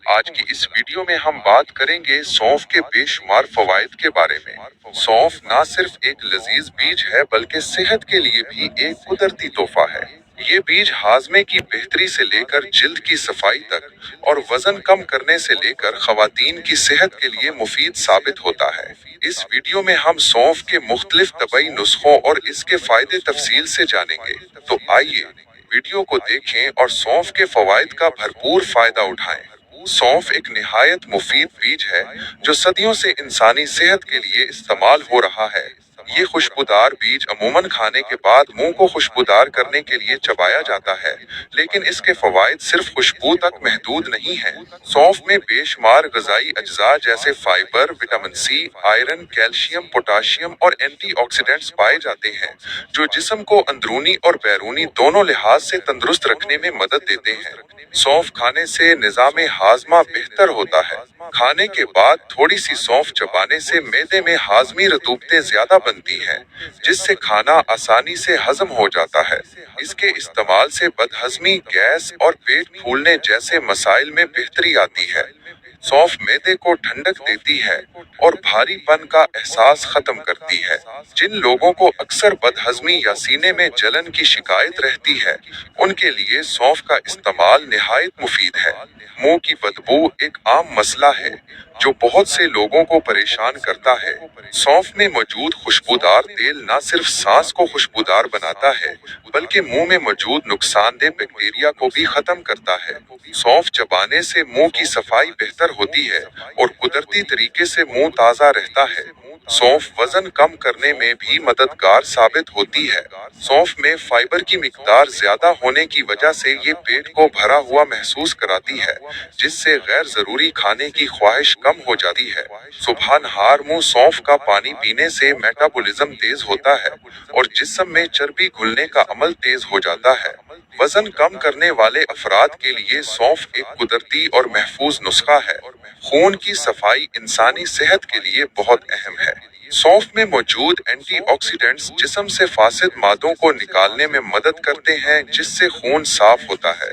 آج کی اس ویڈیو میں ہم بات کریں گے سونف کے بے شمار فوائد کے بارے میں۔ سونف نہ صرف ایک لذیذ بیج ہے بلکہ صحت کے لیے بھی ایک قدرتی تحفہ ہے۔ یہ بیج ہاضمے کی بہتری سے لے کر جلد کی صفائی تک اور وزن کم کرنے سے لے کر خواتین کی صحت کے لیے مفید ثابت ہوتا ہے۔ اس ویڈیو میں ہم سونف کے مختلف طبی نسخوں اور اس کے فائدے تفصیل سے جانیں گے۔ تو آئیے ویڈیو کو دیکھیں اور سونف کے فوائد کا بھرپور فائدہ اٹھائیں۔ سونف ایک نہایت مفید بیج ہے جو صدیوں سے انسانی صحت کے لیے استعمال ہو رہا ہے۔ یہ خوشبودار بیج عموماً کھانے کے بعد منہ کو خوشبودار کرنے کے لیے چبایا جاتا ہے، لیکن اس کے فوائد صرف خوشبو تک محدود نہیں ہیں۔ سونف میں بے شمار غذائی اجزاء جیسے fibre, vitamin C, iron, calcium, potassium اور اینٹی آکسیڈنٹس پائے جاتے ہیں، جو جسم کو اندرونی اور بیرونی دونوں لحاظ سے تندرست رکھنے میں مدد دیتے ہیں۔ سونف کھانے سے نظام ہاضمہ بہتر ہوتا ہے۔ کھانے کے بعد تھوڑی سی سونف چبانے سے معدے میں ہاضمی رطوبتیں زیادہ بنتی ہیں، جس سے کھانا آسانی سے ہضم ہو جاتا ہے۔ اس کے استعمال سے بدہضمی، گیس اور پیٹ پھولنے جیسے مسائل میں بہتری آتی ہے۔ سونف معدے کو ٹھنڈک دیتی ہے اور بھاری پن کا احساس ختم کرتی ہے۔ جن لوگوں کو اکثر بدہضمی یا سینے میں جلن کی شکایت رہتی ہے، ان کے لیے سونف کا استعمال نہایت مفید ہے۔ منہ کی بدبو ایک عام مسئلہ ہے جو بہت سے لوگوں کو پریشان کرتا ہے۔ سونف میں موجود خوشبودار تیل نہ صرف سانس کو خوشبودار بناتا ہے بلکہ منہ میں موجود نقصان دہ بیکٹیریا کو بھی ختم کرتا ہے۔ سونف چبانے سے منہ کی صفائی بہتر ہوتی ہے اور قدرتی طریقے سے منہ تازہ رہتا ہے۔ سونف وزن کم کرنے میں بھی مددگار ثابت ہوتی ہے۔ سونف میں فائبر کی مقدار زیادہ ہونے کی وجہ سے یہ پیٹ کو بھرا ہوا محسوس کراتی ہے، جس سے غیر ضروری کھانے کی خواہش کم ہو جاتی ہے۔ صبح نہار منہ سونف کا پانی پینے سے میٹابولزم تیز ہوتا ہے اور جسم میں چربی گھلنے کا عمل تیز ہو جاتا ہے۔ وزن کم کرنے والے افراد کے لیے سونف ایک قدرتی اور محفوظ نسخہ ہے۔ خون کی صفائی انسانی صحت کے لیے بہت اہم ہے۔ سونف میں موجود اینٹی آکسیڈنٹس جسم سے فاسد مادوں کو نکالنے میں مدد کرتے ہیں، جس سے خون صاف ہوتا ہے۔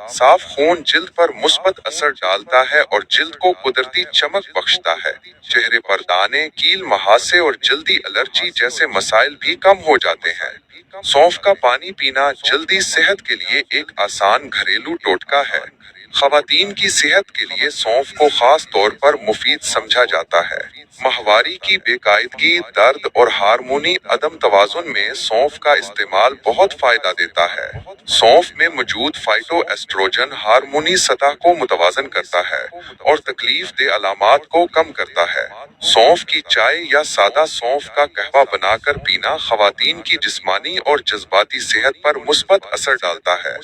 صاف خون جلد پر مثبت اثر ڈالتا ہے اور جلد کو قدرتی چمک بخشتا ہے۔ چہرے پر دانے، کیل مہاسے اور جلدی الرجی جیسے مسائل بھی کم ہو جاتے ہیں۔ سونف کا پانی پینا جلدی صحت کے لیے ایک آسان گھریلو ٹوٹکا ہے۔ خواتین کی صحت کے لیے سونف کو خاص طور پر مفید سمجھا جاتا ہے۔ ماہواری کی بے قاعدگی، درد اور ہارمونی عدم توازن میں سونف کا استعمال بہت فائدہ دیتا ہے۔ سونف میں موجود فائٹو ایسٹروجن ہارمونی سطح کو متوازن کرتا ہے اور تکلیف دہ علامات کو کم کرتا ہے۔ سونف کی چائے یا سادہ سونف کا قہوہ بنا کر پینا خواتین کی جسمانی اور جذباتی صحت پر مثبت اثر ڈالتا ہے۔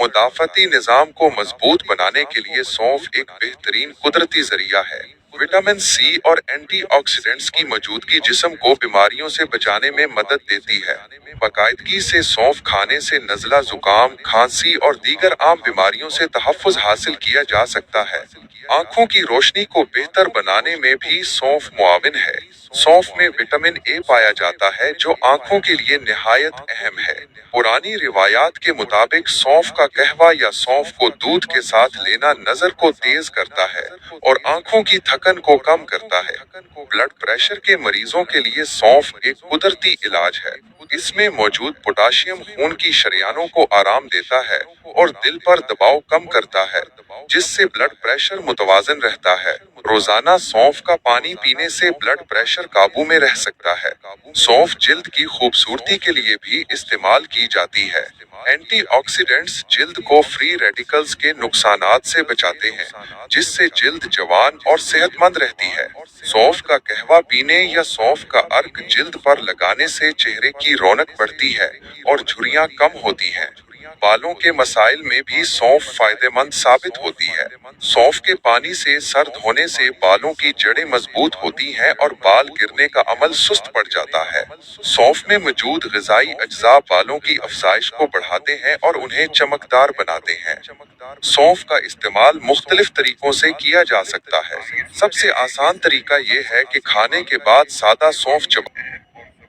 مدافعتی نظام کو مضبوط بنانے کے لیے سونف ایک بہترین قدرتی ذریعہ ہے۔ وٹامن سی اور اینٹی آکسیڈنٹس کی موجودگی جسم کو بیماریوں سے بچانے میں مدد دیتی ہے۔ باقاعدگی سے سونف کھانے سے نزلہ، زکام، کھانسی اور دیگر عام بیماریوں سے تحفظ حاصل کیا جا سکتا ہے۔ آنکھوں کی روشنی کو بہتر بنانے میں بھی سونف معاون ہے۔ سونف میں وٹامن اے پایا جاتا ہے جو آنکھوں کے لیے نہایت اہم ہے۔ پرانی روایات کے مطابق سونف کا قہوہ یا سونف کو دودھ کے ساتھ لینا نظر کو تیز کرتا ہے اور آنکھوں کی تھکن کو کم کرتا ہے۔ بلڈ پریشر کے مریضوں کے لیے سونف ایک قدرتی علاج ہے۔ اس میں موجود پوٹاشیم خون کی شریانوں کو آرام دیتا ہے اور دل پر دباؤ کم کرتا ہے، جس سے بلڈ پریشر متوازن رہتا ہے۔ روزانہ سونف کا پانی پینے سے بلڈ پریشر قابو میں رہ سکتا ہے۔ سونف جلد کی خوبصورتی کے لیے بھی استعمال کی جاتی ہے۔ اینٹی آکسیڈنٹس جلد کو فری ریڈیکلز کے نقصانات سے بچاتے ہیں، جس سے جلد جوان اور صحت مند رہتی ہے۔ سونف کا قہوہ پینے یا سونف کا عرق جلد پر لگانے سے چہرے کی رونق بڑھتی ہے اور جھریاں کم ہوتی ہیں۔ بالوں کے مسائل میں بھی سونف فائدہ مند ثابت ہوتی ہے۔ سونف کے پانی سے سر دھونے سے بالوں کی جڑیں مضبوط ہوتی ہیں اور بال گرنے کا عمل سست پڑ جاتا ہے۔ سونف میں موجود غذائی اجزاء بالوں کی افزائش کو بڑھاتے ہیں اور انہیں چمکدار بناتے ہیں۔ سونف کا استعمال مختلف طریقوں سے کیا جا سکتا ہے۔ سب سے آسان طریقہ یہ ہے کہ کھانے کے بعد سادہ سونف چبائیں۔